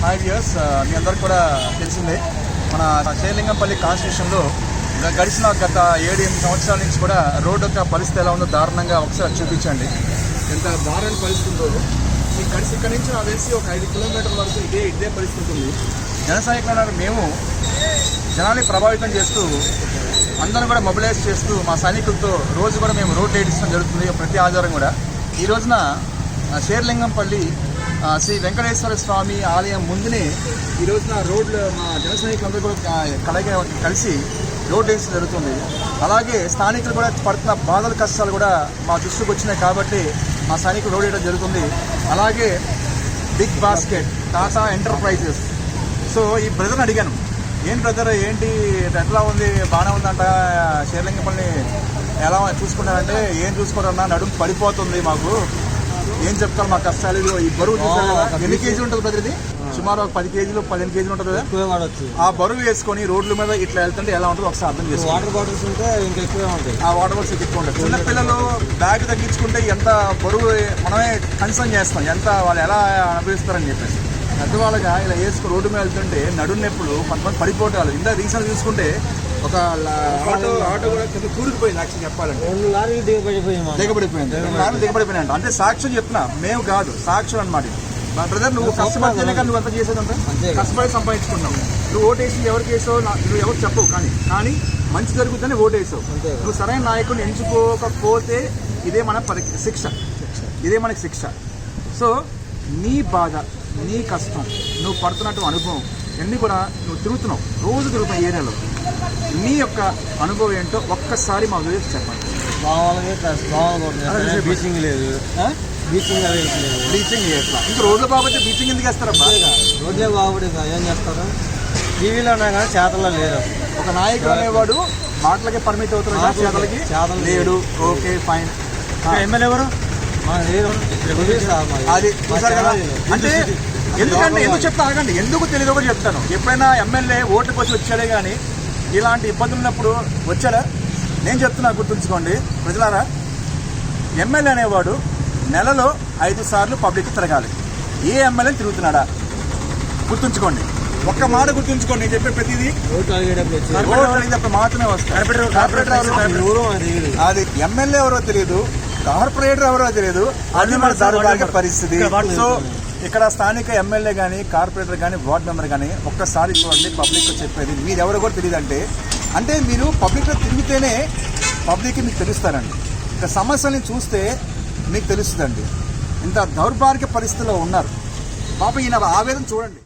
5 years మీ అందరికి కూడా తెలిసిందే. మన శేర్లింగంపల్లి కాన్స్టిట్యూషన్లో గడిచిన గత 7-8 సంవత్సరాల నుంచి కూడా రోడ్డు యొక్క పరిస్థితి ఎలా ఉందో దారుణంగా ఒకసారి చూపించండి. ఎంత దారుణ పరిస్థితి ఉందో. ఇక్కడ నుంచి నాకు తెలిసి ఒక 5 కిలోమీటర్ల వరకు ఇదే పరిస్థితి ఉంది. జనసైనికులు మేము జనాన్ని ప్రభావితం చేస్తూ అందరం కూడా మొబిలైజ్ చేస్తూ మా సైనికులతో రోజు కూడా మేము రోడ్ వేయించడం జరుగుతుంది. ప్రతి ఆధారం కూడా ఈ రోజున శేర్లింగంపల్లి శ్రీ వెంకటేశ్వర స్వామి ఆలయం ముందునే ఈ రోజున రోడ్లు మా జన సైనికులందరూ కూడా కలిసి రోడ్ వేయించడం జరుగుతుంది. అలాగే స్థానికులు కూడా పడుతున్న బాధల కష్టాలు కూడా మా దృష్టికి వచ్చినాయి కాబట్టి మా సైనికులు రోడ్ వేయడం జరుగుతుంది. అలాగే BigBasket Tata Enterprises. So ఈ బ్రదర్ని అడిగాను, ఏం బ్రదర్ ఏంటి ఎట్లా ఉంది, బాగానే ఉందంట, శేర్లింగంపల్లి ఎలా చూసుకుంటారంటే ఏం చూసుకోరన్నా నడుము పడిపోతుంది, మాకు ఏం చెప్తారు మా కష్టాలు. ఈ బరువు చూసారు కదా, ఎన్ని కేజీలు ఉంటుంది బ్రదర్? ఇది సుమారు 10 కేజీలు 15 కేజీలు ఉంటుంది కదా. ఆ బరువు వేసుకొని రోడ్ల మీద ఇట్లా వెళ్తుంటే ఎలా ఉంటుందో ఒకసారి అర్థం చేసుకోండి. వాటర్ బాటిల్స్ ఉంటే ఇంకా ఎక్కువే ఉంటాయి. ఆ వాటర్ బాటిల్స్ ఎక్కువ ఉంటాయి. చిన్నపిల్లలు బ్యాగ్ తగ్గించుకుంటే ఎంత బరువు మనమే కన్సర్న్ చేస్తాం, ఎంత వాళ్ళు ఎలా అనుభవిస్తారని చెప్పేసి. పెద్దవాళ్ళగా ఇలా వేసుకుని రోడ్డు మీద వెళ్తుంటే నడుము నొప్పులు కొంతమంది పడిపోవటాలు. ఇందా రీసెంట్ చూసుకుంటే ఒక ఆటో కూడా కూరుకుపోయింది. యాక్చువల్ చెప్పాలంటే 2 లారీలు దిగబడిపోయినాయంట. అంటే సాక్ష్యం చెప్తున్నా, మేము కాదు, సాక్ష్యం అనమాట. బ్రదర్ నువ్వు కష్టపడితేనే కానీ నువ్వు అంతా చేసేదంతా కష్టపడి సంపాదించుకున్నావు. నువ్వు ఓటు వేసి ఎవరికి వేసావు నువ్వు ఎవరు చెప్పవు, కానీ మంచి జరుగుతుందని ఓటు వేసావు. నువ్వు సరైన నాయకుడిని ఎంచుకోకపోతే ఇదే మన శిక్ష, ఇదే మనకి శిక్ష. సో నీ బాధ, నీ కష్టం, నువ్వు పడుతున్నట్టు అనుభవం ఇవన్నీ కూడా నువ్వు తిరుగుతున్నావు, రోజు తిరుగుతున్నావు ఏరియాలో. నీ యొక్క అనుభవం ఏంటో ఒక్కసారి మా గురించి చెప్పండి. బీచింగ్ లేదు, బీచింగ్ ఎట్లా? ఇంకా రోడ్లు బాగుంటే బీచింగ్ ఎందుకు వేస్తారబ్బా? రోడ్లే బాగుపడి ఏం చేస్తారు? టీవీలో ఉన్నా కానీ చేతల్లో లేరు. ఒక నాయకుడు అనేవాడు మాటలకే పరిమితి అవుతున్నాడు, చేతలకి లేడు. Okay fine. ఎమ్మెల్యే ఎవరు? అది చూసారు కదా. అంటే ఎందుకు చెప్తా ఆగండి, ఎందుకు తెలియదు కూడా చెప్తాను. ఎప్పుడైనా ఎమ్మెల్యే ఓట్లకు వచ్చాడే కానీ ఇలాంటి ఇబ్బందులు ఉన్నప్పుడు వచ్చాడా? నేను చెప్తున్నా, గుర్తుంచుకోండి ప్రజలారా. ఎమ్మెల్యే అనేవాడు నెలలో 5 సార్లు పబ్లిక్ తిరగాలి. ఏ ఎమ్మెల్యే తిరుగుతున్నాడా? గుర్తుంచుకోండి, ఒక్క మాట గుర్తుంచుకోండి. నేను చెప్పే ప్రతిదీ అడిగినప్పుడు మాత్రమే వస్తాయి. అది ఎమ్మెల్యే ఎవరో తెలియదు, కార్పొరేటర్ ఎవరో తెలియదు. అది మన దౌర్భాగ్య పరిస్థితి. సో ఇక్కడ స్థానిక ఎమ్మెల్యే కానీ కార్పొరేటర్ కానీ వార్డు మెంబర్ కానీ ఒక్కసారి చూడండి, పబ్లిక్లో చెప్పేది మీరు ఎవరో కూడా తెలియదు. అంటే మీరు పబ్లిక్లో తిరిగితేనే పబ్లిక్కి మీకు తెలుస్తారండి. ఇక సమస్యల్ని చూస్తే మీకు తెలుస్తుందండి. ఇంత దౌర్భాగ్య పరిస్థితిలో ఉన్నారు. పాప ఈయన ఆవేదన చూడండి.